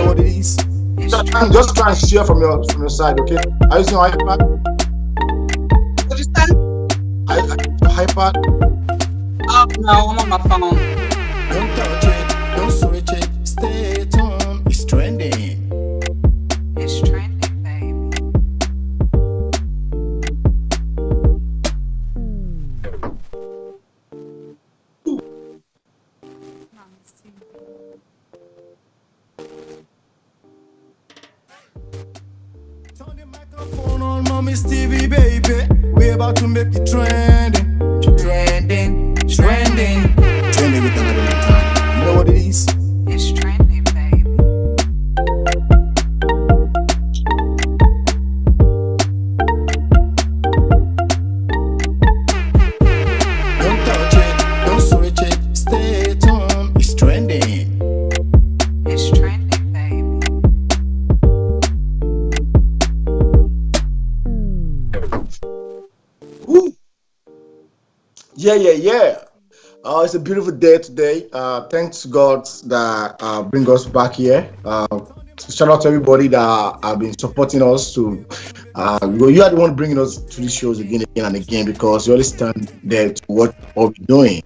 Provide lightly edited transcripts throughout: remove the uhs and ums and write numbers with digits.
what it is? Just try and share from your side, okay? Are you using iPad? What you say? iPad? Oh no, I'm on my phone. Don't touch it, don't switch it, stay tuned. It's trending. It's trending, baby. Turn the microphone on, mommy's TV, baby. We're about to make it trending. Trending, trending. Trending with another time. You know what it is? It's trending, baby. Don't touch it, don't switch it, stay tuned. It's trending. It's trending, baby. Woo. Yeah. It's a beautiful day today. Thanks to God that bring us back here. Shout out to everybody that have been supporting us. You are the one bringing us to these shows again and again because you always stand there to watch what we're doing.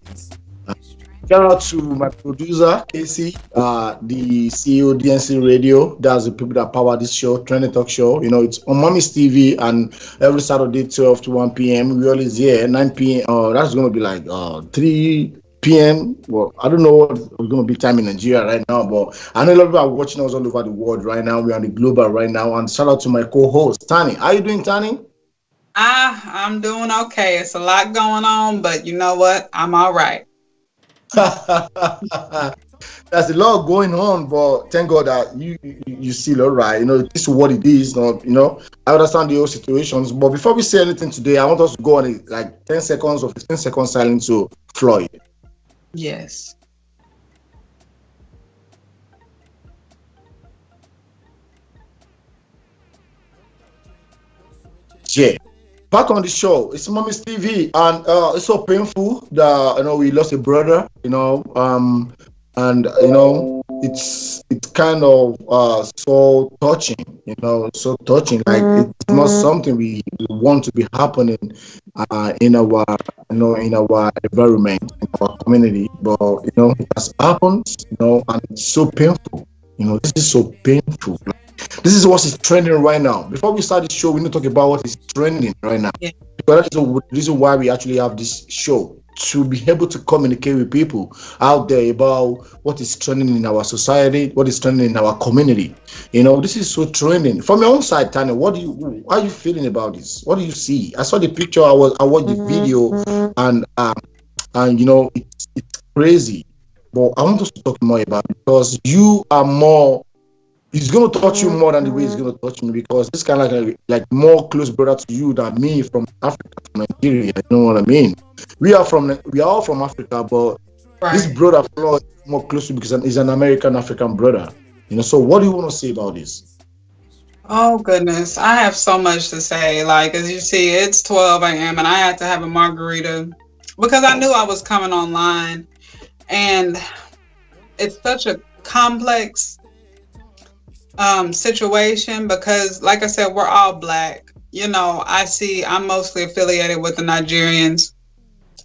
Shout out to my producer, Casey, the CEO, DNC Radio. That's the people that power this show, Trending Talk Show. You know, it's on Mommy's TV and every Saturday, 12 to 1 p.m. We always here, 9 p.m. That's going to be like 3 p.m. Well, I don't know what it's going to be time in Nigeria right now, but I know a lot of people are watching us all over the world right now. We're on the global right now. And shout out to my co-host, Tani. How you doing, Tani? I'm doing okay. It's a lot going on, but you know what? I'm all right. There's a lot going on, but thank God that you still all right. You know, this is what it is. Not, I understand the whole situations, but before we say anything today, I want us to go on like 10 seconds or 15 seconds silence to Floyd. Yes. Yeah. Back on the show, it's Mommy's TV, and it's so painful that we lost a brother, and it's kind of so touching, so touching. Like it's not something we want to be happening in our in our environment, in our community, but it has happened, and it's so painful. This is so painful. This is what is trending right now. Before we start the show, we need to talk about what is trending right now. Yeah. Because that's the reason why we actually have this show, to be able to communicate with people out there about what is trending in our society, what is trending in our community. This is so trending. From your own side, Tanya, how are you feeling about this? What do you see? I saw the picture, I watched the video, and it's crazy. But I want us to talk more about it because you are more. It's going to touch you more than the way it's going to touch me, because this kind of like more close brother to you than me from Africa, from Nigeria. You know what I mean? We are all from Africa, but Right. this brother Flo is more close to me because he's an African brother. So what do you want to say about this? Oh goodness, I have so much to say. Like, as you see, it's 12 a.m. and I had to have a margarita because I knew I was coming online, and it's such a complex situation because, like I said, we're all Black. I'm mostly affiliated with the Nigerians,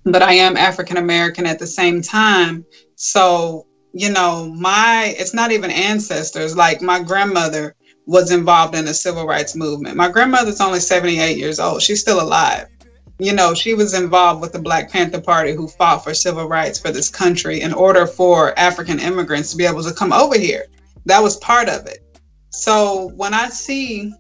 but I am African American at the same time. So, it's not even ancestors. Like, my grandmother was involved in the civil rights movement. My grandmother's only 78 years old. She's still alive. She was involved with the Black Panther Party, who fought for civil rights for this country in order for African immigrants to be able to come over here. That was part of it. So when I see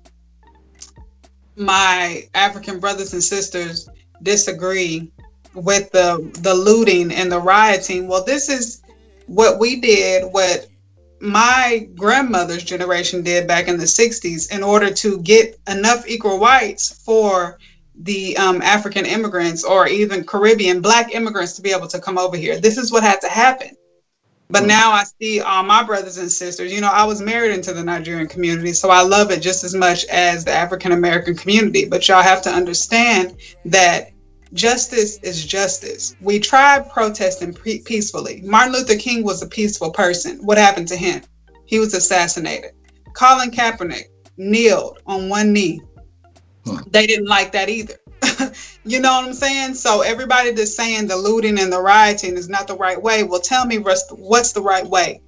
my African brothers and sisters disagree with the looting and the rioting, well, this is what we did, what my grandmother's generation did back in the 60s in order to get enough equal rights for the African immigrants or even Caribbean Black immigrants to be able to come over here. This is what had to happen. But now I see all my brothers and sisters. I was married into the Nigerian community, so I love it just as much as the African American community. But y'all have to understand that justice is justice. We tried protesting peacefully. Martin Luther King was a peaceful person. What happened to him? He was assassinated. Colin Kaepernick kneeled on one knee. They didn't like that either. You know what I'm saying? So everybody that's saying the looting and the rioting is not the right way, well, tell me what's the right way?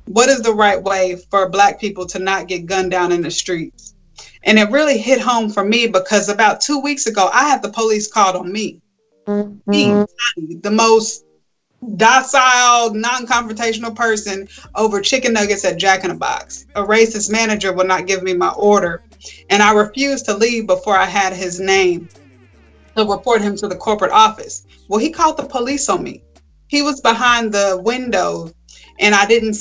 What is the right way for Black people to not get gunned down in the streets? And it really hit home for me because about 2 weeks ago, I had the police called on me. Me, the most docile, non-confrontational person over chicken nuggets at Jack in the Box. A racist manager would not give me my order, and I refused to leave before I had his name to report him to the corporate office. Well, he called the police on me. He was behind the window, and I didn't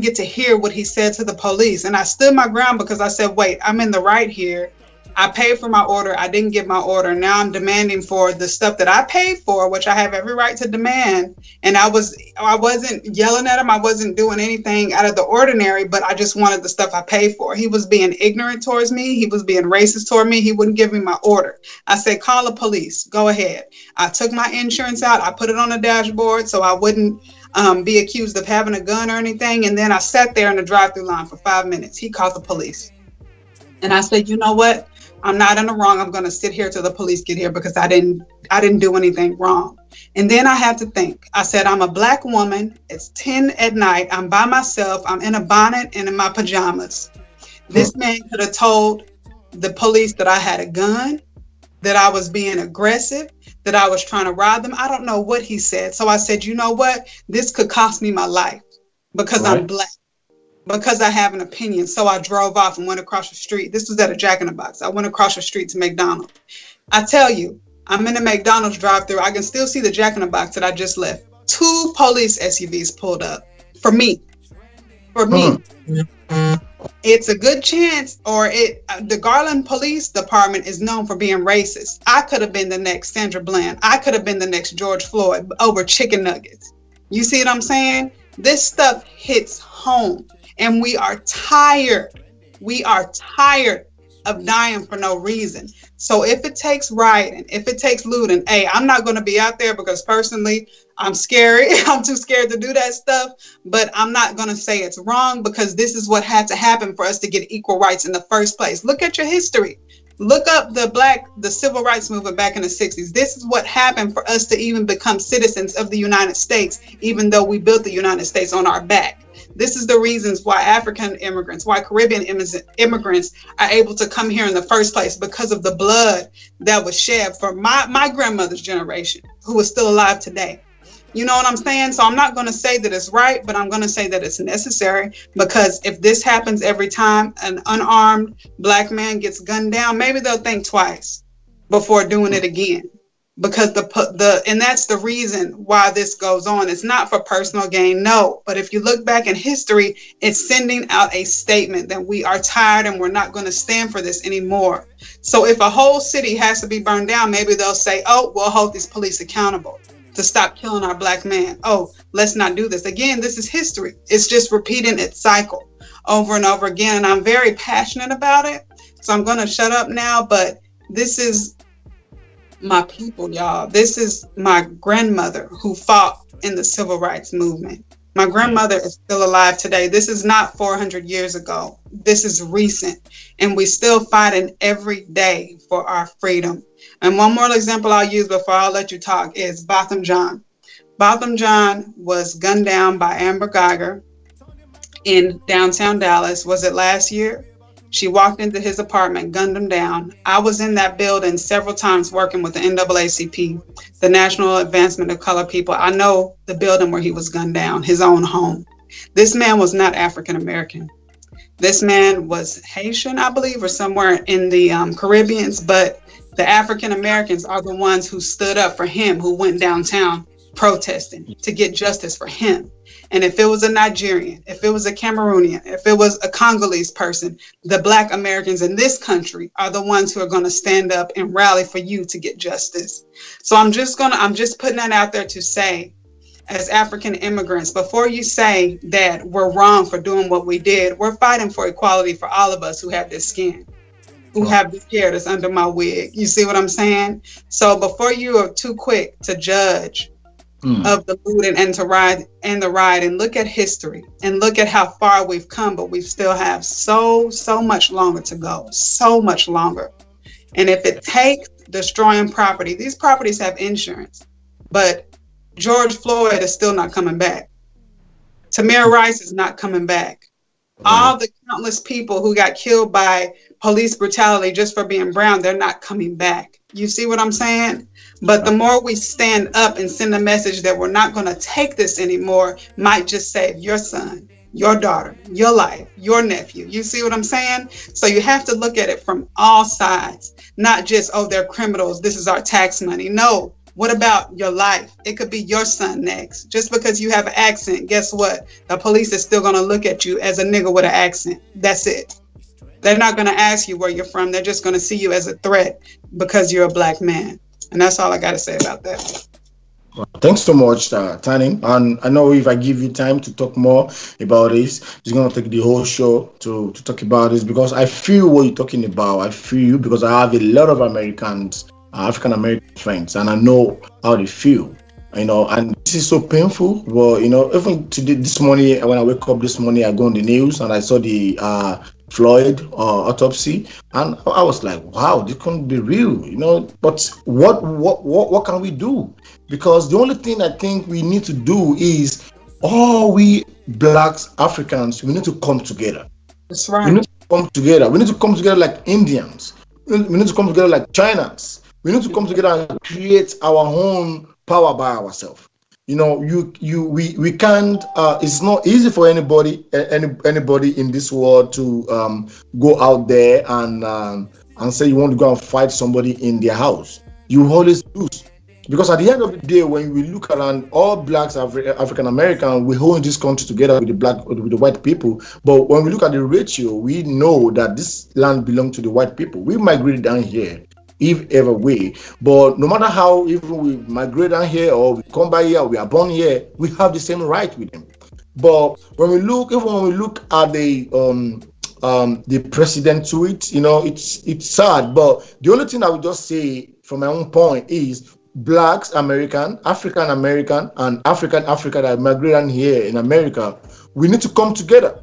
get to hear what he said to the police. And I stood my ground because I said, wait, I'm in the right here. I paid for my order. I didn't get my order. Now I'm demanding for the stuff that I paid for, which I have every right to demand. And I wasn't yelling at him. I wasn't doing anything out of the ordinary, but I just wanted the stuff I paid for. He was being ignorant towards me. He was being racist toward me. He wouldn't give me my order. I said, call the police. Go ahead. I took my insurance out. I put it on the dashboard so I wouldn't be accused of having a gun or anything. And then I sat there in the drive-through line for 5 minutes. He called the police. And I said, you know what? I'm not in the wrong. I'm going to sit here till the police get here because I didn't do anything wrong. And then I had to think. I said, I'm a Black woman. It's 10 at night. I'm by myself. I'm in a bonnet and in my pajamas. This man could have told the police that I had a gun, that I was being aggressive, that I was trying to rob them. I don't know what he said. So I said, you know what? This could cost me my life because I'm Black. Because I have an opinion. So I drove off and went across the street. This was at a Jack in the Box. I went across the street to McDonald's. I tell you, I'm in the McDonald's drive-thru. I can still see the Jack in the Box that I just left. 2 police SUVs pulled up for me. For me. It's a good chance, the Garland Police Department is known for being racist. I could have been the next Sandra Bland. I could have been the next George Floyd over chicken nuggets. You see what I'm saying? This stuff hits home. And we are tired. We are tired of dying for no reason. So if it takes rioting, if it takes looting, hey, I'm not going to be out there because personally, I'm scary. I'm too scared to do that stuff. But I'm not going to say it's wrong because this is what had to happen for us to get equal rights in the first place. Look at your history. Look up the civil rights movement back in the 60s. This is what happened for us to even become citizens of the United States, even though we built the United States on our back. This is the reasons why African immigrants, why Caribbean immigrants are able to come here in the first place, because of the blood that was shed for my grandmother's generation, who is still alive today. You know what I'm saying? So I'm not going to say that it's right, but I'm going to say that it's necessary, because if this happens every time an unarmed Black man gets gunned down, maybe they'll think twice before doing it again. Because and that's the reason why this goes on. It's not for personal gain, no. But if you look back in history, it's sending out a statement that we are tired and we're not going to stand for this anymore. So if a whole city has to be burned down, maybe they'll say, oh, we'll hold these police accountable to stop killing our Black man. Oh, let's not do this. Again, this is history. It's just repeating its cycle over and over again. And I'm very passionate about it. So I'm going to shut up now. But this is my people, y'all. This is my grandmother who fought in the civil rights movement. My grandmother is still alive today. This is not 400 years ago. This is recent. And we still fighting every day for our freedom. And one more example I'll use before I'll let you talk is Botham Jean. Botham Jean was gunned down by Amber Geiger in downtown Dallas. Was it last year? She walked into his apartment, gunned him down. I was in that building several times working with the NAACP, the National Advancement of Colored People. I know the building where he was gunned down, his own home. This man was not African American. This man was Haitian, I believe, or somewhere in the Caribbeans, but the African Americans are the ones who stood up for him, who went downtown protesting to get justice for him. And if it was a Nigerian, if it was a Cameroonian, if it was a Congolese person, the Black Americans in this country are the ones who are going to stand up and rally for you to get justice. So I'm just putting that out there to say, as African immigrants, before you say that we're wrong for doing what we did, we're fighting for equality for all of us who have this skin, who have this hair that's under my wig. You see what I'm saying? So before you are too quick to judge of the looting and the riot, and look at history and look at how far we've come, but we still have so much longer to go, so much longer. And if it takes destroying property, these properties have insurance, but George Floyd is still not coming back. Tamir Rice is not coming back. All the countless people who got killed by police brutality just for being brown, they're not coming back. You see what I'm saying? But the more we stand up and send a message that we're not going to take this anymore, might just save your son, your daughter, your life, your nephew. You see what I'm saying? So you have to look at it from all sides, not just, oh, they're criminals, this is our tax money. No. What about your life? It could be your son next. Just because you have an accent, guess what? The police is still going to look at you as a nigga with an accent. That's it. They're not going to ask you where you're from. They're just going to see you as a threat because you're a black man. And that's all I got to say about that. Thanks so much, Tani. And I know if I give you time to talk more about this, it's going to take the whole show to talk about this, because I feel what you're talking about. I feel you because I have a lot of African American friends, and I know how they feel, and this is so painful. But even today, this morning, when I wake up this morning, I go on the news and I saw the Floyd autopsy, and I was like, wow, this can't be real, But what can we do? Because the only thing I think we need to do is, all we blacks, Africans, we need to come together. That's right. We need to come together. We need to come together like Indians. We need to come together like Chinans. We need to come together and create our own power by ourselves. We can't. It's not easy for anybody in this world to go out there and say you want to go and fight somebody in their house. You always lose, because at the end of the day, when we look around, all blacks, African American, we hold this country together with the white people. But when we look at the ratio, we know that this land belongs to the white people. We migrated down here, if ever way. But no matter how, even we migrate down here or we come by here, or we are born here, we have the same right with them. But when we look at the president to it, it's sad. But the only thing I would just say from my own point is, blacks, African American, and Africa that migrated here in America, we need to come together.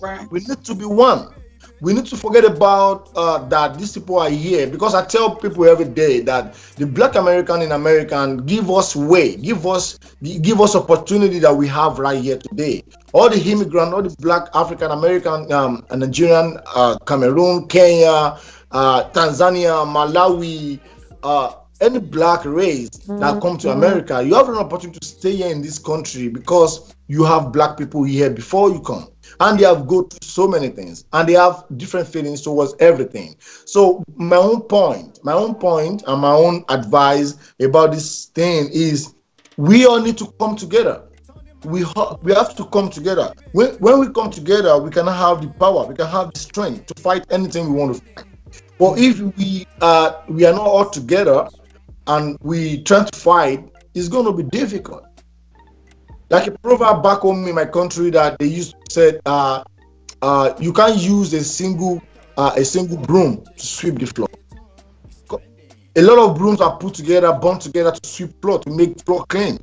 Right. We need to be one. We need to forget about that these people are here, because I tell people every day that the black American in America give us way, give us opportunity that we have right here today. All the immigrant, all the black African American, Nigerian, Cameroon, Kenya, Tanzania, Malawi, any black race that come to America, you have an opportunity to stay here in this country because you have black people here before you come. And they have gone through so many things, and they have different feelings towards everything. So my own point and my own advice about this thing is, we all need to come together. We have to come together. When we come together, we can have the power, we can have the strength to fight anything we want to fight. But if we are not all together and we try to fight, it's going to be difficult. Like a proverb back home in my country that they used to say, you can't use a single broom to sweep the floor. A lot of brooms are put together, bound together to sweep floor, to make floor clean.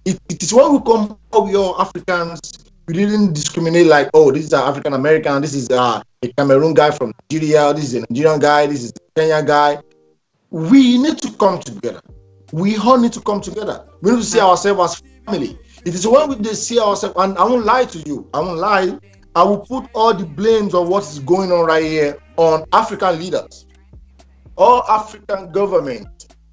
It is when we come up with all Africans, we didn't discriminate like, oh, this is an African American, this is a Cameroon guy from Nigeria, this is a Nigerian guy, this is a Kenyan guy. We need to come together. We all need to come together. We need to see ourselves as family. It is when we see ourselves, and I won't lie to you, I will put all the blames of what is going on right here on African leaders. All African government,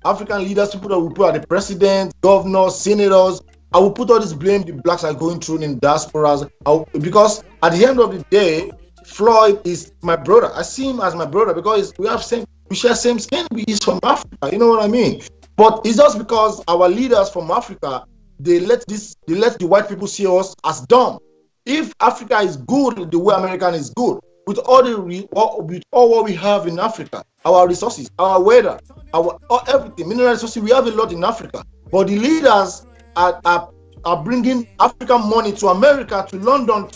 African leaders, people that we put at the president, governors, senators, I will put all this blame the blacks are going through in diasporas, because at the end of the day, Floyd is my brother. I see him as my brother because we share same skin. He's from Africa, you know what I mean? But it's just because our leaders from Africa, they let the white people see us as dumb. If Africa is good the way American is good, with all what we have in Africa, our resources, our weather, everything, mineral resources, we have a lot in Africa. But the leaders are bringing African money to America, to London,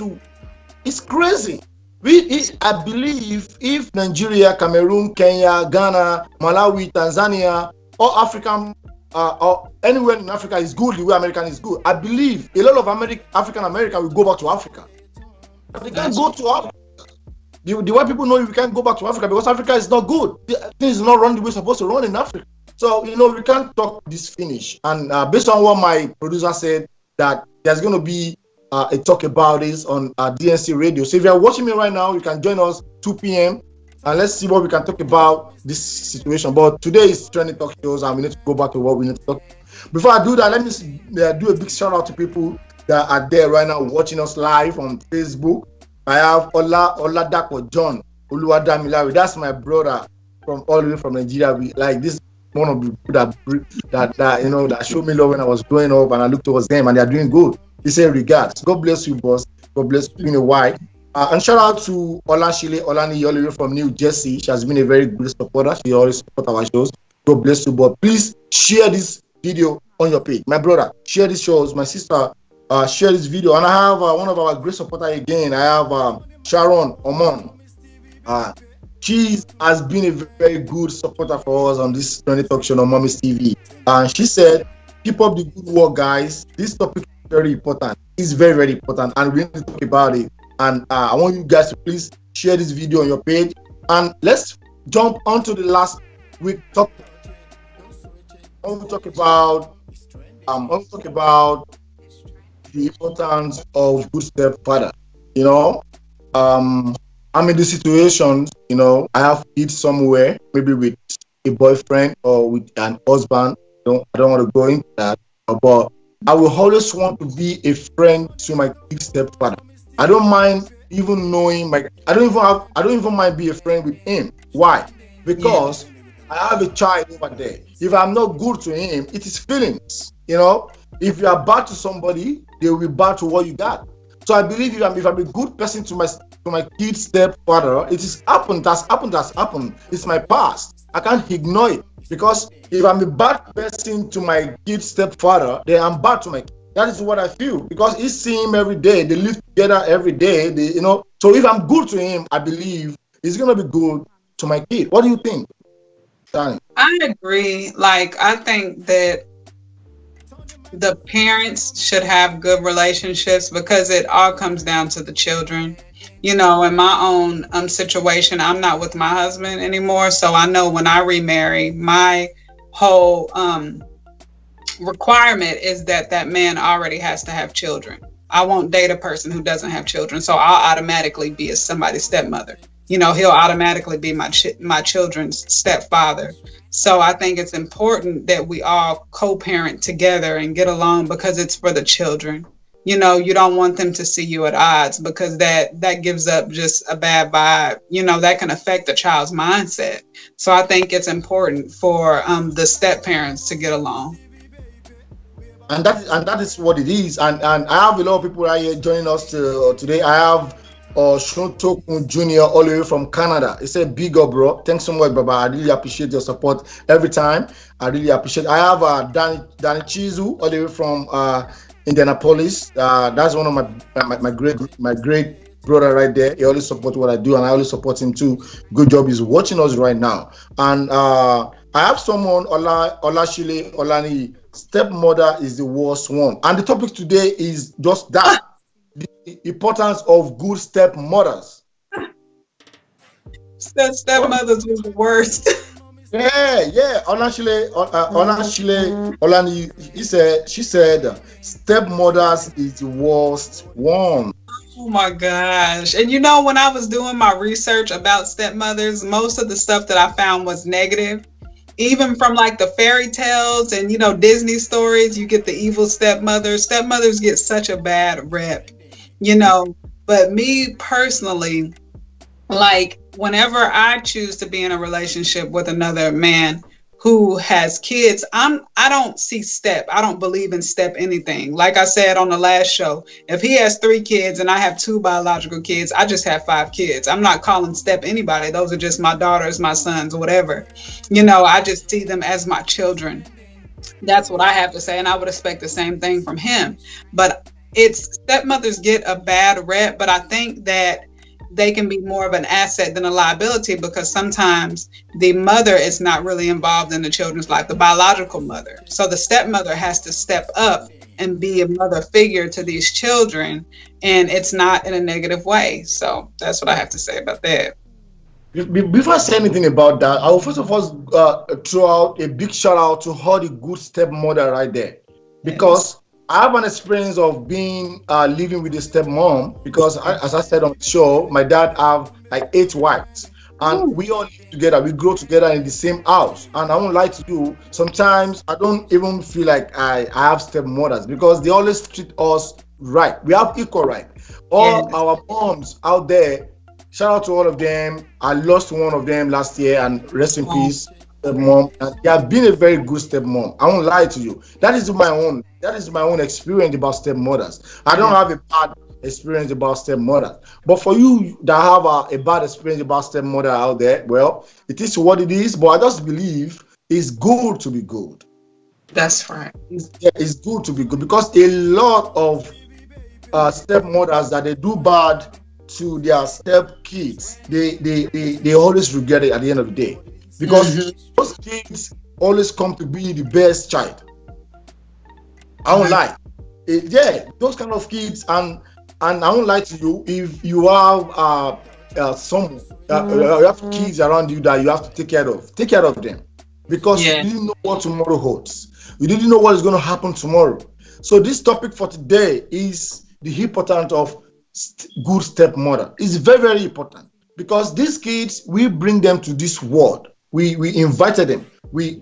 it's crazy. I believe if Nigeria, Cameroon, Kenya, Ghana, Malawi, Tanzania, all African or anywhere in Africa is good the way American is good. I believe a lot of African American will go back to Africa. But they can't go to Africa. The white people know we can't go back to Africa because Africa is not good. Things are not run the way it's supposed to run in Africa. So, we can't talk this finish. And based on what my producer said, that there's going to be a talk about this on DNC radio. So if you're watching me right now, you can join us 2 p.m. and let's see what we can talk about this situation. But today is trending talk shows and we need to go back to what we need to talk. Before I do that, let me do a big shout out to people that are there right now watching us live on Facebook. I have Oladapo John Oluwadamilare. That's my brother from all the way from Nigeria. This one of the people that showed me love when I was growing up, and I looked towards them and they're doing good. He said regards. God bless you, boss. God bless you in a while. And shout out to Olashile Olani all the way from New Jersey. She has been a very good supporter. She always supports our shows. God bless you, but please share this video on your page. My brother, share these shows. My sister, share this video. And I have one of our great supporters again. I have Sharon Omon. She has been a very good supporter for us on this trending talk show on Mommy's TV. And she said, keep up the good work, guys. This topic is very important. It's very, very important. And we need to talk about it. And I want you guys to please share this video on your page. And let's jump onto the last week topic. I want to talk about the importance of good stepfather. I'm in this situation, I have kids somewhere, maybe with a boyfriend or with an husband. I don't want to go into that, but I will always want to be a friend to my kid stepfather. I don't mind even knowing I don't even mind be a friend with him. Why? Because I have a child over there. If I'm not good to him, it is feelings. If you are bad to somebody, they will be bad to what you got. So I believe if I'm a good person to my kid's stepfather, it has happened. It's my past. I can't ignore it. Because if I'm a bad person to my kid's stepfather, then I'm bad to my kid. That is what I feel. Because he's seeing him every day. They live together every day. So if I'm good to him, I believe it's gonna be good to my kid. What do you think, Danny? I agree. I think that the parents should have good relationships because it all comes down to the children. In my own situation, I'm not with my husband anymore. So I know when I remarry, my whole requirement is that man already has to have children. I won't date a person who doesn't have children. So I'll automatically be somebody's stepmother. He'll automatically be my children's stepfather. So I think it's important that we all co-parent together and get along because it's for the children. You don't want them to see you at odds because that gives up just a bad vibe. That can affect the child's mindset. So I think it's important for the step parents to get along. And that is what it is. And I have a lot of people right here joining us today. I have Shontokun Jr. all the way from Canada. He said, big up, bro. Thanks so much, Baba. I really appreciate your support every time. I really appreciate it. I have Danny Chizu all the way from Indianapolis. That's one of my great brother right there. He always supports what I do, and I always support him too. Good job. He's watching us right now. And I have someone, Olashile Olani, stepmother is the worst one. And the topic today is just that. The importance of good stepmothers. Stepmothers was the worst. Yeah. Olashile Olani, she said, stepmothers is the worst one. Oh my gosh. And when I was doing my research about stepmothers, most of the stuff that I found was negative. Even from the fairy tales and, Disney stories, you get the evil stepmothers. Stepmothers get such a bad rep, But me personally, whenever I choose to be in a relationship with another man who has kids, I don't see step. I don't believe in step anything. Like I said on the last show, if he has 3 kids and I have 2 biological kids, I just have 5 kids. I'm not calling step anybody. Those are just my daughters, my sons, whatever. I just see them as my children. That's what I have to say. And I would expect the same thing from him. But stepmothers get a bad rep. But I think that they can be more of an asset than a liability, because sometimes the mother is not really involved in the children's life, the biological mother. So the stepmother has to step up and be a mother figure to these children, and it's not in a negative way. So that's what I have to say about that. Before I say anything about that, I will first of all throw out a big shout out to all the good stepmother right there, because I have an experience of being living with a stepmom. Because as I said on the show, my dad have like 8 wives, and we all live together. We grow together in the same house. And I won't lie to you, sometimes I don't even feel like I have stepmothers, because they always treat us right. We have equal right. All our moms out there, shout out to all of them. I lost one of them last year, and rest in peace, stepmom. And they have been a very good stepmom. I won't lie to you. That is my own experience about stepmothers. I don't have a bad experience about stepmothers. But for you that have a bad experience about stepmother out there, well, it is what it is. But I just believe it's good to be good. That's right. It's good to be good, because a lot of stepmothers that they do bad to their step kids, they always regret it at the end of the day, because those kids always come to be the best child. I won't lie. Those kind of kids, and I won't lie to you, if you have you have kids around you that you have to take care of them, because you didn't know what tomorrow holds. You didn't know what is going to happen tomorrow. So this topic for today is the importance of good stepmother. It's very, very important, because these kids, we bring them to this world. We invited them. We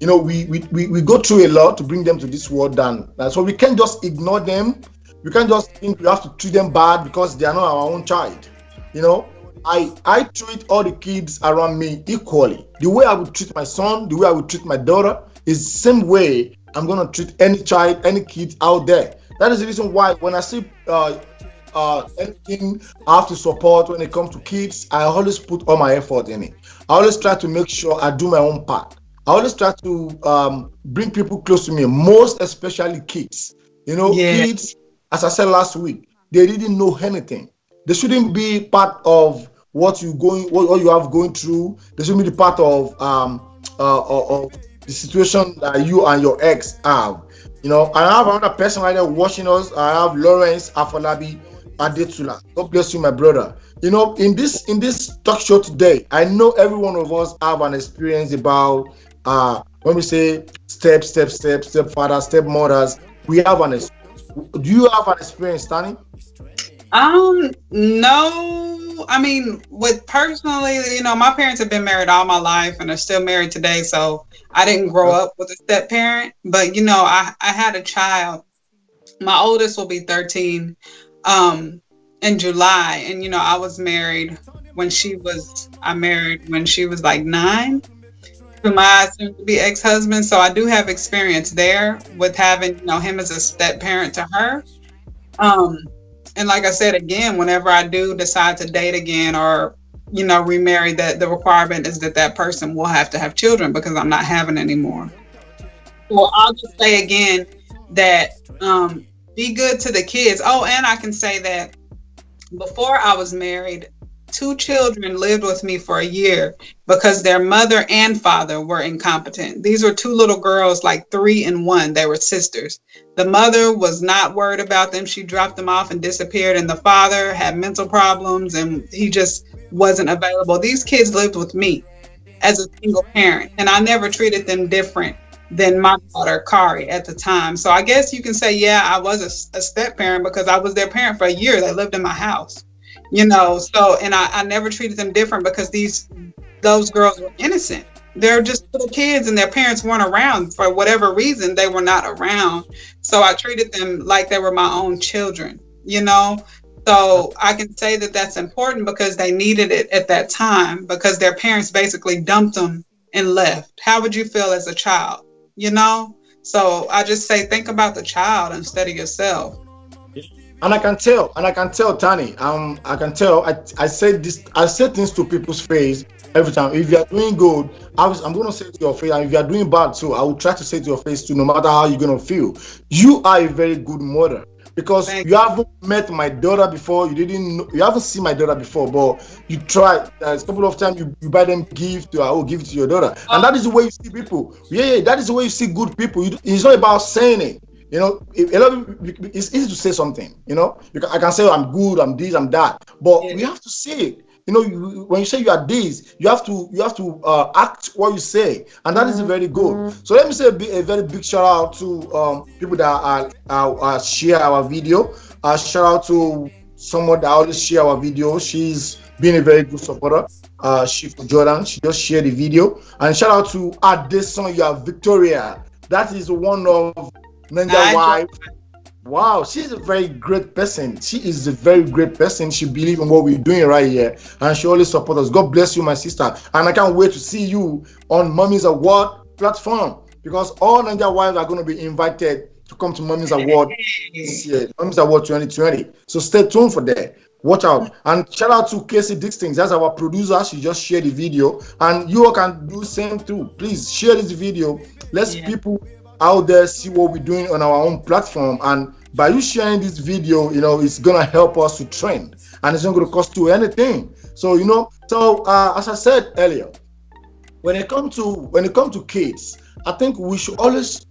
go through a lot to bring them to this world, and so we can't just ignore them. We can't just think we have to treat them bad because they are not our own child. I treat all the kids around me equally. The way I would treat my son, the way I would treat my daughter, is the same way I'm gonna treat any child, any kid out there. That is the reason why when I see anything I have to support when it comes to kids, I always put all my effort in it. I always try to make sure I do my own part. I always try to bring people close to me, most especially kids. Kids, as I said last week, they didn't know anything. They shouldn't be part of what you have going through. They shouldn't be the part of the situation that you and your ex have. And I have another person right there watching us. I have Lawrence Afolabi Adetula. God bless you, my brother. In this talk show today, I know every one of us have an experience about when we say stepfather, stepmothers. We have an experience. Do you have an experience, Tani? No. I mean, personally, my parents have been married all my life and are still married today. So I didn't grow up with a step parent, but I had a child. My oldest will be 13 in July, and I was married when she was like 9 to my soon to be ex-husband. So I do have experience there with having him as a step parent to her. And like I said, again, whenever I do decide to date again or remarry, that the requirement is that person will have to have children, because I'm not having any more. Well, I'll just say again that be good to the kids. Oh, and I can say that before I was married, 2 children lived with me for a year because their mother and father were incompetent. These were 2 little girls, like 3 and 1. They were sisters. The mother was not worried about them. She dropped them off and disappeared. And the father had mental problems and he just wasn't available. These kids lived with me as a single parent, and I never treated them different than my daughter, Kari, at the time. So I guess you can say, I was a step parent because I was their parent for a year. They lived in my house. So, and I never treated them different because those girls were innocent. They're just little kids and their parents weren't around for whatever reason. They were not around. So I treated them like they were my own children, So I can say that that's important because they needed it at that time because their parents basically dumped them and left. How would you feel as a child, So I just say, think about the child instead of yourself. And I can tell, Tani. I can tell. I say things to people's face every time. If you are doing good, I'm going to say to your face. And if you are doing bad too, I will try to say to your face too. No matter how you're going to feel, you are a very good mother. because Thank you haven't met my daughter before. You haven't seen my daughter before, but you try. There's a couple of times you buy them gift to give it to your daughter, and that is the way you see people. Yeah, that is the way you see good people. It's not about saying it. You know, a lot of, it's easy to say something. You know, I can say, I'm good, I'm this, I'm that, but we have to say it. You know, when you say you are this, you have to act what you say, and that is very good. So let me say a very big shout out to people that share our video. Shout out to someone that always share our video. She's been a very good supporter. She Jordan. She just shared the video. And shout out to Adesonya Victoria. That is one of Ninja wife. Wow, she's a very great person. She is a very great person. She believes in what we're doing right here, and she always supports us. God bless you, my sister. And I can't wait to see you on Mommy's Award platform, because all Ninja wives are going to be invited to come to Mommy's Award this year, Mommy's Award 2020. So stay tuned for that. Watch out. And shout out to Casey Dixon. That's our producer. She just shared the video, and you all can do the same too. Please share this video. Let's people out there see what we're doing on our own platform, and by you sharing this video, you know, it's gonna help us to trend, and it's not gonna cost you anything. So you know, as I said earlier, when it comes to kids, I think we should always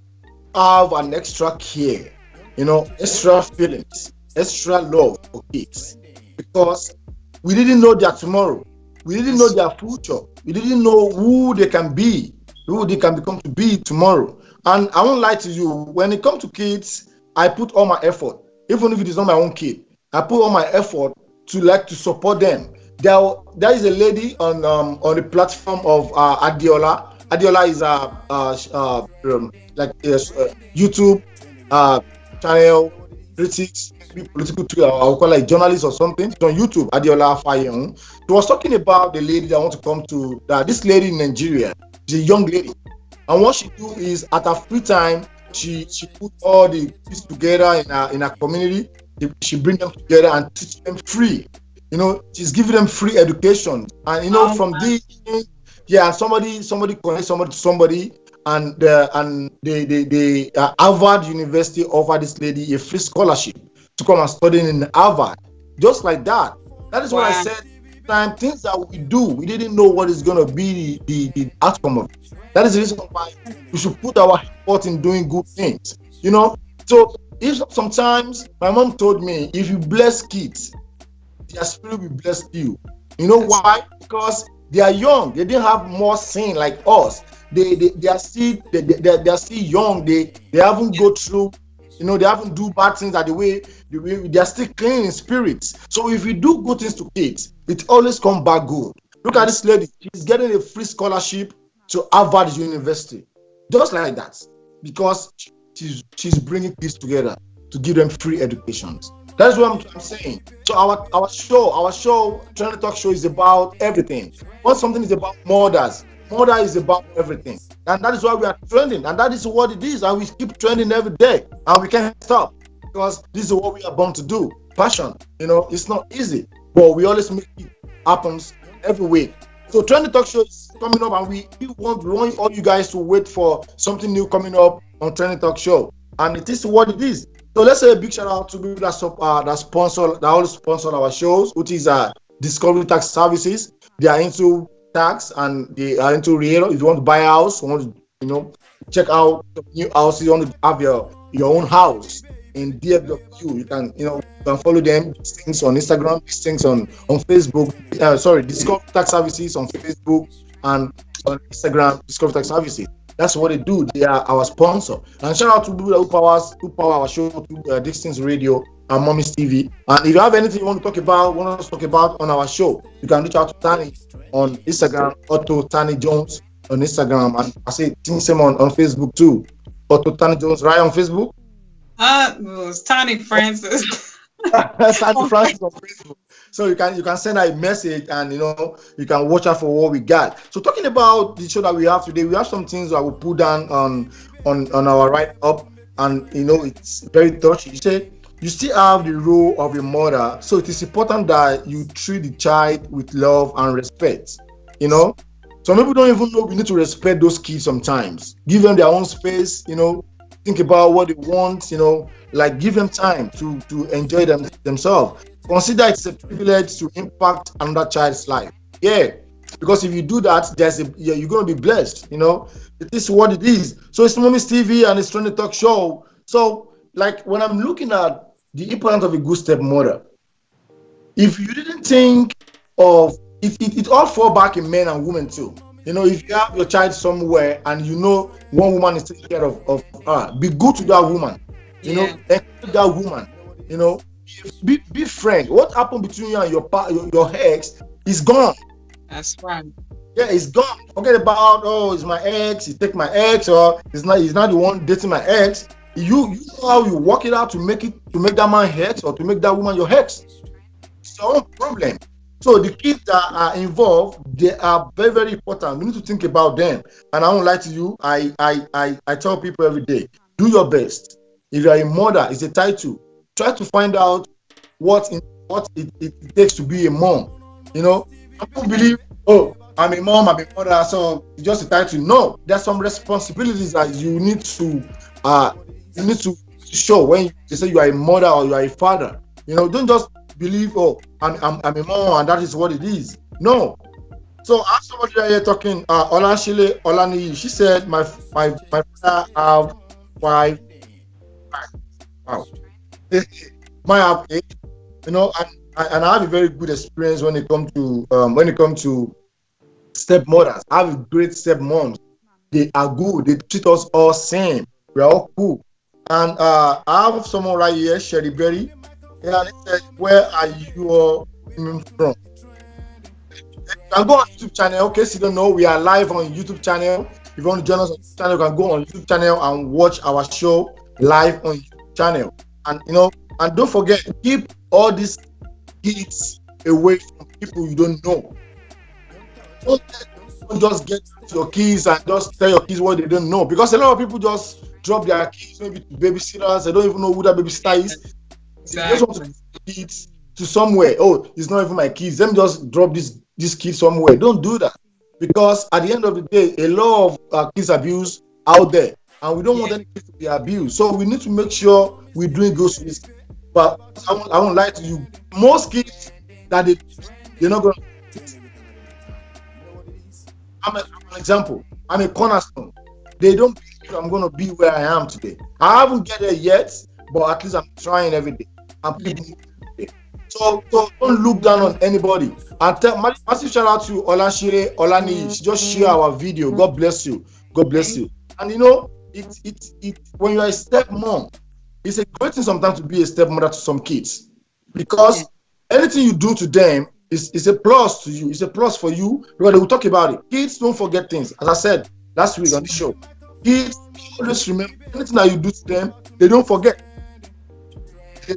have an extra care, you know, extra feelings, extra love for kids, because we didn't know their tomorrow, we didn't know their future, we didn't know who they can be, who they can become to be tomorrow. And I won't lie to you, when it comes to kids, I put all my effort, even if it is not my own kid. I put all my effort to support them. There is a lady on the platform of Adiola. Adiola is YouTube channel, critics, political, I'll call it journalist or something. It's on YouTube. Adiola Fayong. She was talking about the lady that want to come to this lady in Nigeria. She's a young lady. And what she do is, at her free time, she put all the kids together in her community. She bring them together and teach them free. You know, she's giving them free education. And you know, from this, somebody connect somebody to somebody, and the Harvard University offered this lady a free scholarship to come and study in Harvard. Just like that. That is what I said. Things that we do, we didn't know what is going to be the outcome of it. That is the reason why we should put our effort in doing good things, you know. So if sometimes my mom told me, if you bless kids, their spirit will bless you. You know why? Because they are young, they didn't have more sin like us. They are still young. They haven't go through, you know, they haven't do bad things that the way they are still clean in spirits. So if you do good things to kids, it always comes back good. Look at this lady; she's getting a free scholarship to Harvard University, just like that, because she's bringing kids together to give them free educations. That's what I'm saying. So our show, Trending Talk Show, is about everything. Once something is about mothers, mother is about everything, and that is why we are trending, and that is what it is, and we keep trending every day, and we can't stop, because this is what we are born to do. Passion, you know, it's not easy, but we always make it happen every week. So Trending Talk Show is coming up, and we want all you guys to wait for something new coming up on Trending Talk Show, and it is what it is. So let's say a big shout out to people that always sponsor our shows, which is Discovery Tax Services. They are into tax, and they are into real. If you want to buy a house, you want to, you know, check out the new houses, you want to have your own house in DFW, you can follow them. These things on Instagram, these things on Facebook. Discovery Tax Services on Facebook and on Instagram, Discovery Tax Services. That's what they do. They are our sponsor. And shout out to people who power our show, to Distance Radio and Mommy's TV. And if you have anything you want us to talk about on our show, you can reach out to Tani on Instagram, Otto Tani Jones on Instagram, and I say same on Facebook too. Otto Tani Jones, right on Facebook? It was Tani Francis. Tani Francis on Facebook. So you can send her a message, and you can watch out for what we got. So talking about the show that we have today, we have some things that we put down on our write up, and it's very touchy. You say you still have the role of a mother, so it is important that you treat the child with love and respect. Some people don't even know we need to respect those kids sometimes. Give them their own space. think about what they want, like give them time to enjoy themselves. Consider it's a privilege to impact another child's life. Yeah, because if you do that, you're gonna be blessed. It is what it is. So it's Mommy's TV and it's Trying to Talk Show. So like when I'm looking at the importance of a good stepmother, if you didn't think of it all fall back in men and women too. If you have your child somewhere and one woman is taking care of her, be good to that woman. Encourage that woman. Be friend. What happened between you and your ex is gone. That's right. Yeah, it's gone. Forget about it's my ex. He take my ex, or he's not the one dating my ex. You know how you work it out to make that man ex or to make that woman your ex. It's your own problem. So the kids that are involved, they are very, very important. We need to think about them. And I won't lie to you. I tell people every day, do your best. If you are a mother, it's a title. Try to find out what it takes to be a mom. People believe, I'm a mom, I'm a mother, so it's just a title. No, there's some responsibilities that you need to show when they say you are a mother or you are a father. Don't just believe, I'm a mom and that is what it is. No. So as somebody right here talking, Olashile Olaniyi, she said my father have 5. Wow. Might have 8, and I have a very good experience when it comes to stepmothers. I have great stepmoms. They are good. They treat us all same. We are all cool. And I have someone right here, Sherry Berry. And it says, where are you all coming from? You can go on YouTube channel. In case you don't know, we are live on YouTube channel. If you want to join us on YouTube channel, you can go on YouTube channel and watch our show live on YouTube channel. And and don't forget, keep all these kids away from people you don't know. Don't just get your kids and just tell your kids what they don't know, because a lot of people just drop their kids maybe to babysitters. They don't even know who that babysitter is. Exactly. They just want to take kids to somewhere. It's not even my kids. Let me just drop this kid somewhere. Don't do that, because at the end of the day, a lot of kids abuse out there, and we don't want any kids to be abused. So we need to make sure we're doing good with this. But I won't lie to you. Most kids that they're not going to. I'm an example. I'm a cornerstone. They don't believe I'm going to be where I am today. I haven't get there yet, but at least I'm trying every day. So don't look down on anybody. And massive shout out to Olashire Olaniyi. She just share our video. God bless you. God bless you. And it when you're a stepmom, it's a great thing sometimes to be a stepmother to some kids, because anything you do to them is a plus to you. It's a plus for you, because they will talk about it. Kids don't forget things. As I said last week on the show, kids always remember anything that you do to them. They don't forget. They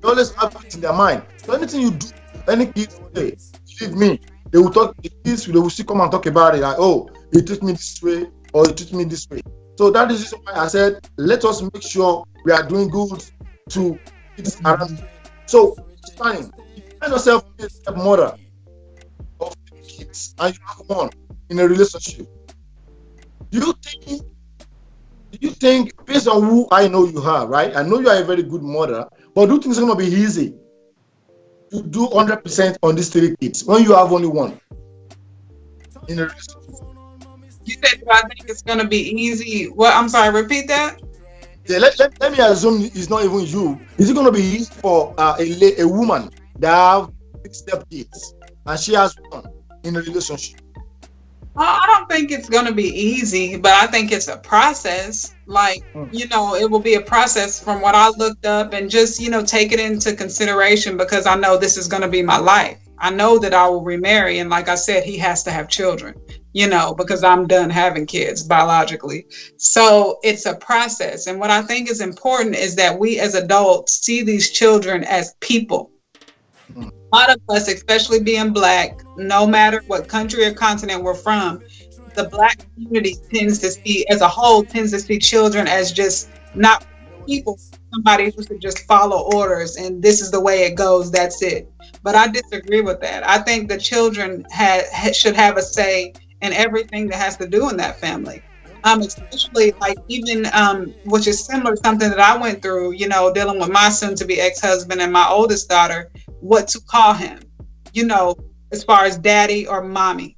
always have it in their mind. So anything you do, any kids say, believe me, they will talk. The kids they will still come and talk about it. Like, he treat me this way, or he treat me this way. So that is why I said, let us make sure we are doing good to kids around. So it's fine. If you find yourself a stepmother of kids and you have one in a relationship, do you think, based on who I know you are, right? I know you are a very good mother, but do you think it's going to be easy to do 100% on these 3 kids when you have only one in a relationship? You said, do I think it's going to be easy? Well, I'm sorry, repeat that. Yeah, let me assume it's not even you. Is it going to be easy for a woman that have 6 stepkids and she has one in a relationship? I don't think it's going to be easy, but I think it's a process. Like, it will be a process from what I looked up, and just, take it into consideration, because I know this is going to be my life. I know that I will remarry. And like I said, he has to have children, because I'm done having kids biologically. So it's a process. And what I think is important is that we as adults see these children as people. A lot of us, especially being Black, no matter what country or continent we're from, the Black community tends to see children as just not people, somebody who should just follow orders and this is the way it goes, that's it. But I disagree with that. I think the children should have a say in everything that has to do in that family. Especially like even which is similar to something that I went through, dealing with my soon to be ex-husband and my oldest daughter, what to call him, you know, as far as daddy or mommy.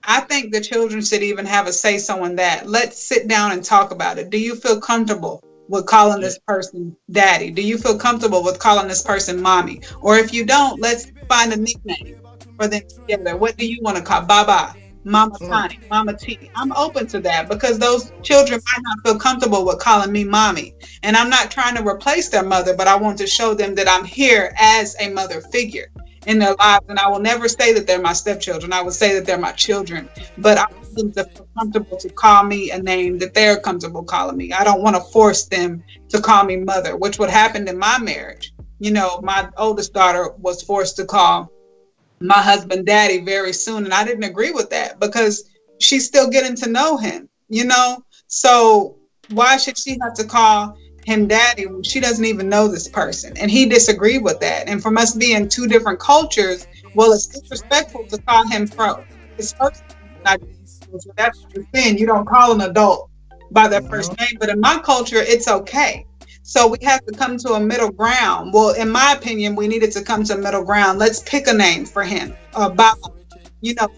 I think the children should even have a say so in that. Let's sit down and talk about it. Do you feel comfortable with calling Yeah. this person daddy? Do you feel comfortable with calling this person mommy? Or if you don't, let's find a nickname for them together. What do you want to call Baba, Mama Mm. Tani, Mama T? I'm open to that because those children might not feel comfortable with calling me mommy. And I'm not trying to replace their mother, but I want to show them that I'm here as a mother figure in their lives. And I will never say that they're my stepchildren. I would say that they're my children. But I want them to feel comfortable to call me a name that they're comfortable calling me. I don't want to force them to call me mother, which would happen in my marriage. My oldest daughter was forced to call my husband daddy very soon. And I didn't agree with that because she's still getting to know him. So why should she have to call him daddy when she doesn't even know this person? And he disagreed with that. And from us being two different cultures, well, it's disrespectful to call him pro. His first name, that's the thing. You don't call an adult by their first Mhm. name. But in my culture, it's okay. So we have to come to a middle ground. Well, in my opinion, we needed to come to a middle ground. Let's pick a name for him, Baba,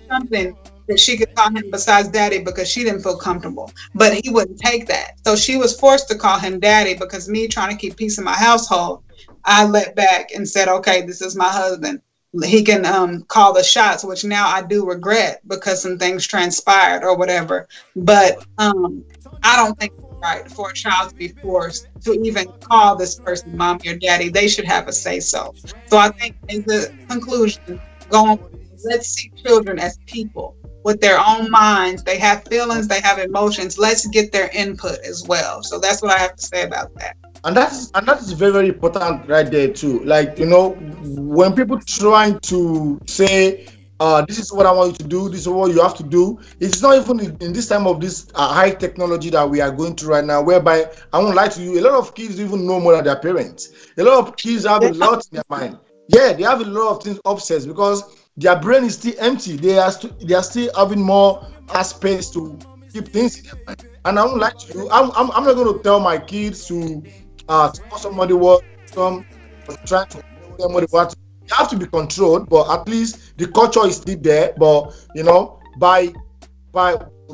something that she could call him besides daddy because she didn't feel comfortable. But he wouldn't take that. So she was forced to call him daddy because me trying to keep peace in my household, I let back and said, okay, this is my husband. He can call the shots, which now I do regret because some things transpired or whatever. But I don't think it's right for a child to be forced to even call this person mommy or daddy. They should have a say so. So I think in the conclusion, going, let's see children as people with their own minds. They have feelings, they have emotions. Let's get their input as well. So that's what I have to say about that. And that is very, very important right there too. Like, when people trying to say, this is what I want you to do, this is what you have to do, it's not even in this time of this high technology that we are going through right now, whereby I won't lie to you, a lot of kids even know more than their parents. A lot of kids have a Yeah. lot in their mind. Yeah, they have a lot of things obsessed because their brain is still empty. They are still having more space to keep things in their mind. And I won't lie to you, I'm not going to tell my kids to tell somebody what some trying to tell them what they want. You have to be controlled, but at least the culture is still there. But by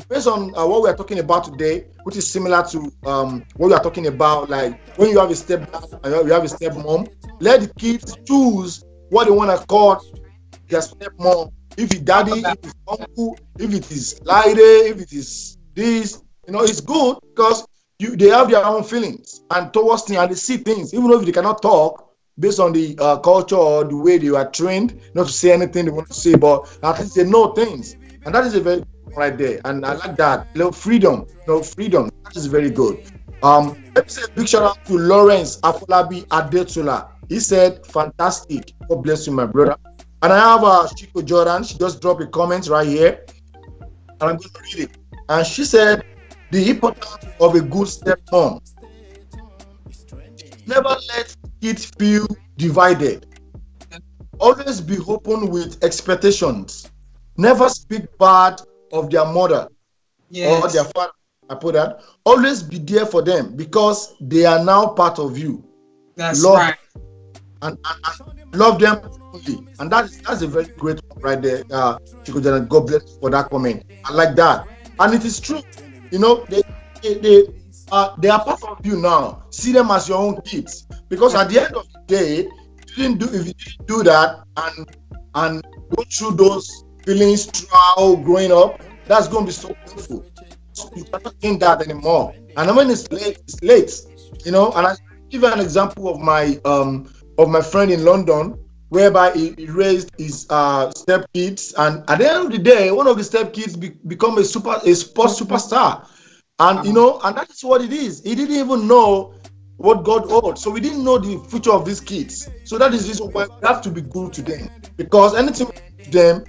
based on what we are talking about today, which is similar to what we are talking about, like when you have a stepdad and you have a stepmom, let the kids choose what they want to call their stepmom. If it's daddy, if it's uncle, if it is lady, if it is this, it's good because they have their own feelings and towards things and they see things, even though if they cannot talk based on the culture or the way they are trained not to say anything they want to say, but at least they know things. And that is a very good one right there. And I like that. Little freedom, freedom. That is very good. Let me say a big shout out to Lawrence Afolabi Adetola. He said, fantastic. God bless you, my brother. And I have Chico Jordan. She just dropped a comment right here. And I'm going to read it. And she said, the importance of a good stepmom. Never let kids feel divided. Always be open with expectations. Never speak bad of their mother or their Yes, father. I put that. Always be there for them because they are now part of you. that's Love right. and love them fully. And that's a very great one right there. Chico Jordan, God bless you for that comment. I like that. And it is true. They are part of you now. See them as your own kids. Because at the end of the day, if you didn't do that and go through those feelings throughout growing up, that's going to be so painful. You cannot think that anymore. And when it's late, it's late. And I give you an example of my friend in London, whereby he raised his step kids, and at the end of the day, one of the step kids become a sports superstar. And and that is what it is. He didn't even know what God owed. So we didn't know the future of these kids. So that is the reason why we have to be good to them. Because anything we do to them,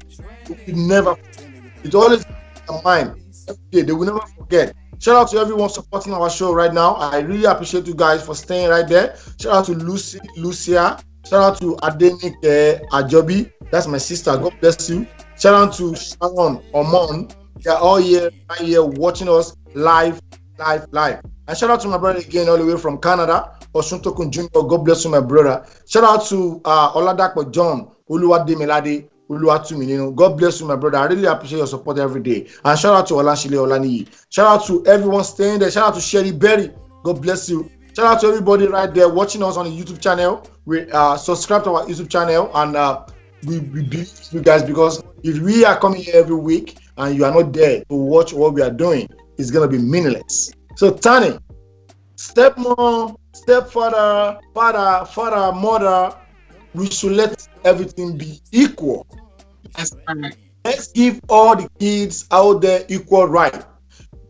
we never forget. It always in their mind. Every day, they will never forget. Shout out to everyone supporting our show right now. I really appreciate you guys for staying right there. Shout out to Lucia. Shout out to Adenike Ajobi. That's my sister. God bless you. Shout out to Sharon Omon. They are all here, right here, watching us live, live. And shout out to my brother again, all the way from Canada, Osuntokun Junior. God bless you, my brother. Shout out to Oladapo John, Uluwademelade, Uluwatuminino. God bless you, my brother. I really appreciate your support every day. And shout out to Olashile Olaniyi. Shout out to everyone staying there. Shout out to Sherry Berry. God bless you. Shout out to everybody right there watching us on the YouTube channel. We subscribe to our YouTube channel, and we believe you guys, because if we are coming here every week and you are not there to watch what we are doing, it's gonna be meaningless. So Tani, stepmom, stepfather, father, mother, we should let everything be equal. That's right. Let's give all the kids out there equal right.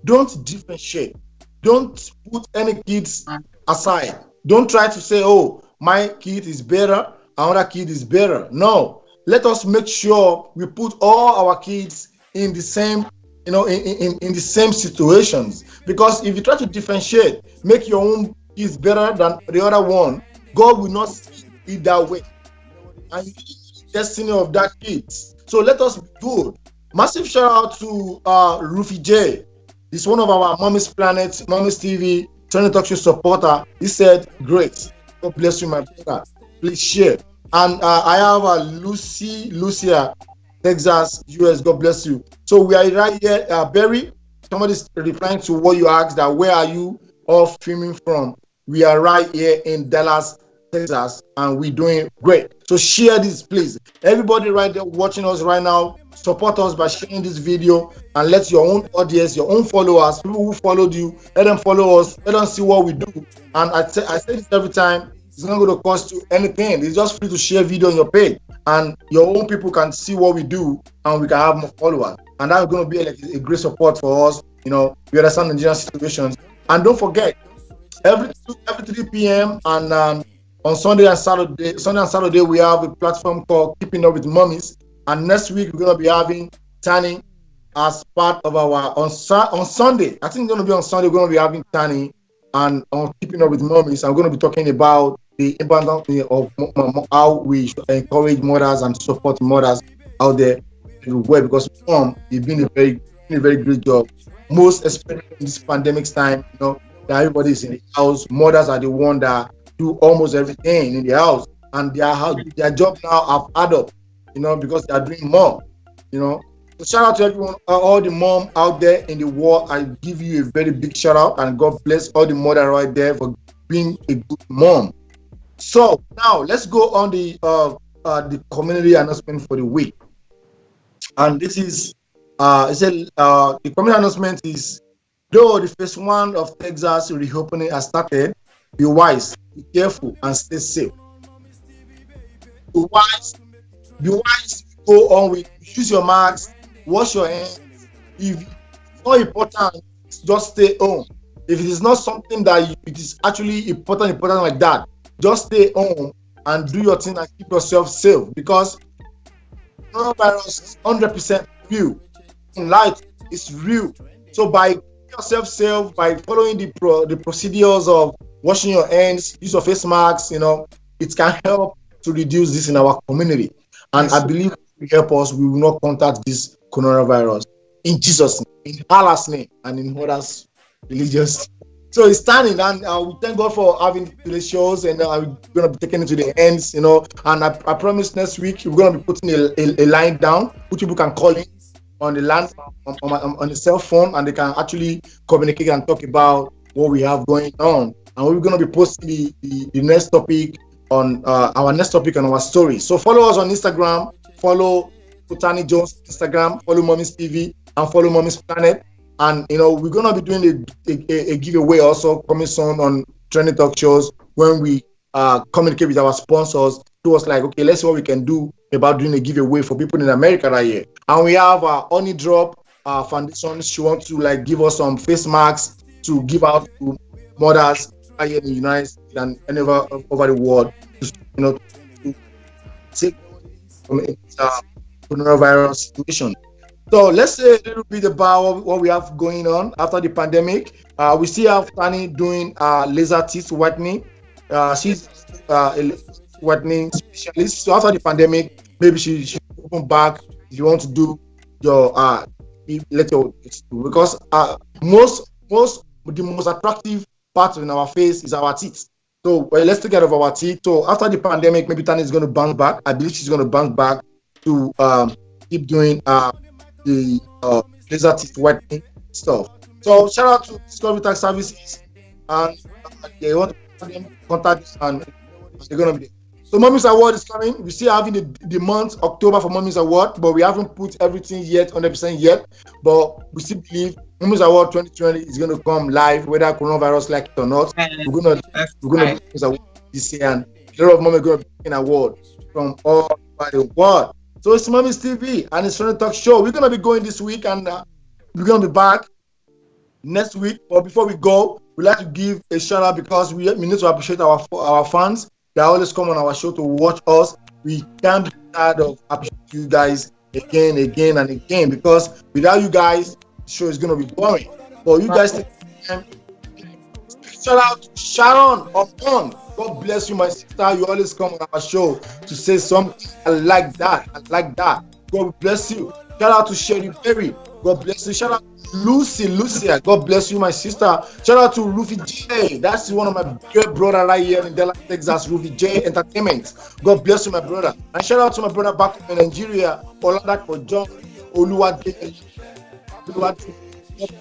Don't differentiate. Don't put any kids aside. Don't try to say, oh, my kid is better, another kid is better. No. Let us make sure we put all our kids in the same, in the same situations. Because if you try to differentiate, make your own kids better than the other one, God will not see it that way. And you the destiny of that kids. So let us be good. Massive shout out to Rufy J. He's one of our Mommy's Planet, Mommy's TV, Trending Talk Show supporter. He said, great. God bless you, my brother. Please share. And I have Lucia, Texas, US. God bless you. So we are right here. Barry, somebody's replying to what you asked, that where are you all filming from? We are right here in Dallas, Texas, and we're doing great. So share this, please. Everybody right there watching us right now, support us by sharing this video, and let your own audience, your own followers, people who followed you, let them follow us, let them see what we do. And I say this every time, it's not going to cost you anything. It's just free to share video on your page, and your own people can see what we do, and we can have more followers. And that's going to be like a great support for us. We understand Nigerian situations. And don't forget, every 3 p.m. and on Sunday and Saturday, we have a platform called Keeping Up with Mummies. And next week, we're going to be having Tani as part of our, on Sunday, I think it's going to be on Sunday, we're going to be having Tani and on Keeping Up with Mummies. I'm going to be talking about the importance of how we should encourage mothers and support mothers out there everywhere, because mom is doing a very great job, most especially in this pandemic time. That everybody's in the house. Mothers are the one that do almost everything in the house, and their job now have added up, because they are doing more. So shout out to everyone, all the mom out there in the world. I give you a very big shout out, and God bless all the mother right there for being a good mom. So now let's go on the community announcement for the week. And this is the community announcement is, though the phase 1 of Texas reopening has started, be wise, be careful, and stay safe. Be wise, go on with, use your mask, wash your hands. If it's not important, just stay home. If it is not something that it is actually important like that, just stay home and do your thing and keep yourself safe, because coronavirus is 100% real. Life is real. So by keeping yourself safe, by following the procedures of washing your hands, use of face masks, it can help to reduce this in our community. And I believe it will help us. We will not contact this coronavirus. In Jesus' name, in Allah's name, and in others' religious. So it's standing, and we thank God for having the shows, and we're going to be taking it to the ends, and I promise next week we're going to be putting a line down, which people can call in on the land, on the cell phone, and they can actually communicate and talk about what we have going on. And we're going to be posting the next topic on our next topic on our story. So follow us on Instagram, follow Tani Jones Instagram, follow Mommy's TV, and follow Mommy's Planet. And we're gonna be doing a giveaway also coming soon on Trending Talk Shows, when we communicate with our sponsors to us, like, okay, let's see what we can do about doing a giveaway for people in America right here. And we have Honey Drop Foundation. She wants to give us some face masks to give out to mothers right here in the United States and anywhere over the world, to take from coronavirus situation. So let's say a little bit about what we have going on after the pandemic. We still have Tani doing laser teeth whitening. She's a whitening specialist. So after the pandemic, maybe she open back. If you want to do your let your because the most attractive part in our face is our teeth. So let's take care of our teeth. So after the pandemic, maybe Tani is going to bounce back. I believe she's going to bounce back to keep doing the laser teeth whitening stuff. So shout out to Discovery Tax Services, and they want to contact and they're going to be there. So Mommy's Award is coming. We still having the month October for Mommy's Award, but we haven't put everything yet, 100% yet. But we still believe Mommy's Award 2020 is going to come live, whether coronavirus like it or not. We're going to do Mommy's Award this year, and a lot of Mommy are going to be getting award from all over the world. So it's Mommy's TV and it's Friendly Talk Show. We're going to be going this week, and we're going to be back next week. But before we go, we'd like to give a shout out because we need to appreciate our fans. They always come on our show to watch us. We can't be tired of appreciating you guys again and again, because without you guys, the show is going to be boring. But you guys take time. Shout out to Sharon Upon. God bless you, my sister. You always come on our show to say something. I like that. God bless you. Shout out to Sherry Perry. God bless you. Shout out to Lucia. God bless you, my sister. Shout out to Rufy J. That's one of my dear brother right here in Dallas, Texas. Rufy J Entertainment. God bless you, my brother. And shout out to my brother back in Nigeria, Oladak John Oluwade. God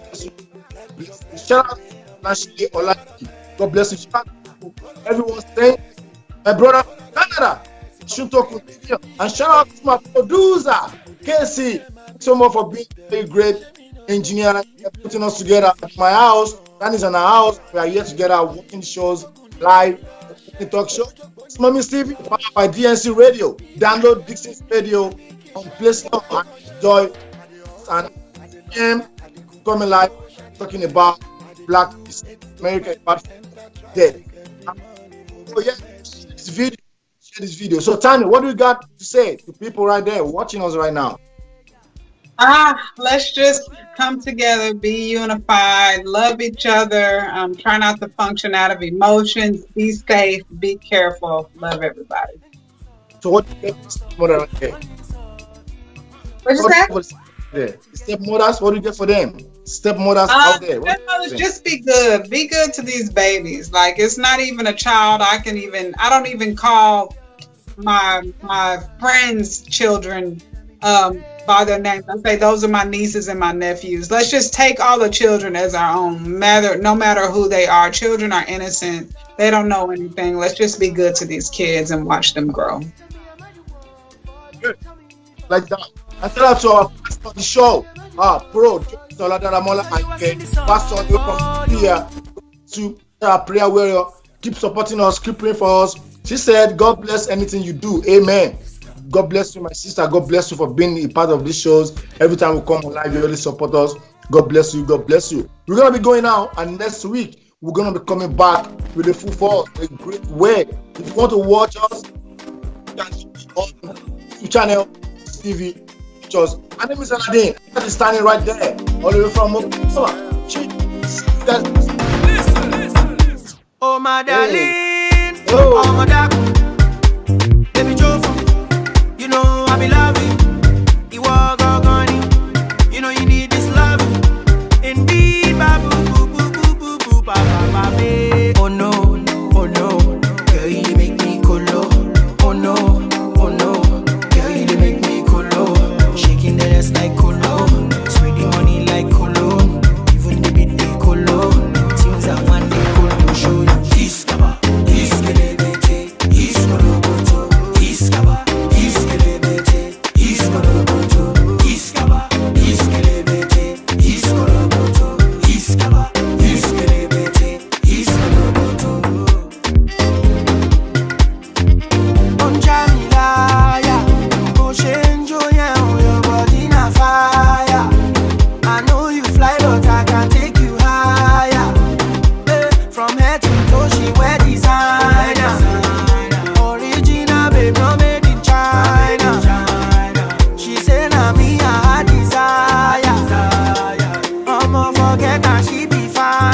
bless you. Shout out to Nashile Olaki. God bless you. Shout out to everyone staying. My brother from Canada, Shuntoko. And shout out to my producer, Casey. So much for being a very great engineer and putting us together at my house. That is in our house. We are here together watching shows live. The talk show. It's Mommy Stevie by DNC Radio. Download Dixon's Radio on Play Store and enjoy. And again, coming live talking about Black America dead. So yeah, share this video. So Tanya, what do you got to say to people right there watching us right now? Let's just come together, be unified, love each other, try not to function out of emotions, be safe, be careful, love everybody. So what do you get for Stepmother right there? What'd you say? Stepmothers, what do you get for them? Stepmothers out there. Stepmothers, just be good. Be good to these babies. Like, it's not even a child. I don't even call my friends' children by their names. I say those are my nieces and my nephews. Let's just take all the children as our own, no matter who they are. Children are innocent. They don't know anything. Let's just be good to these kids and watch them grow. Good. Like that. And shout out to our pastor on the show, Pro Soladaramola and Pastor from here to our prayer warrior. Keep supporting us, keep praying for us. She said, God bless anything you do. Amen. God bless you, my sister. God bless you for being a part of these shows. Every time we come live, you really support us. God bless you. God bless you. We're going to be going out, and next week, we're going to be coming back with a full force, a great way. If you want to watch us, you can see on the channel, TV. Pictures. My name is Aladin. I'm standing right there, all the way from Oklahoma. Listen. Oh, my darling. Hey. Oh, my darling. Baby Joe, you know I be like.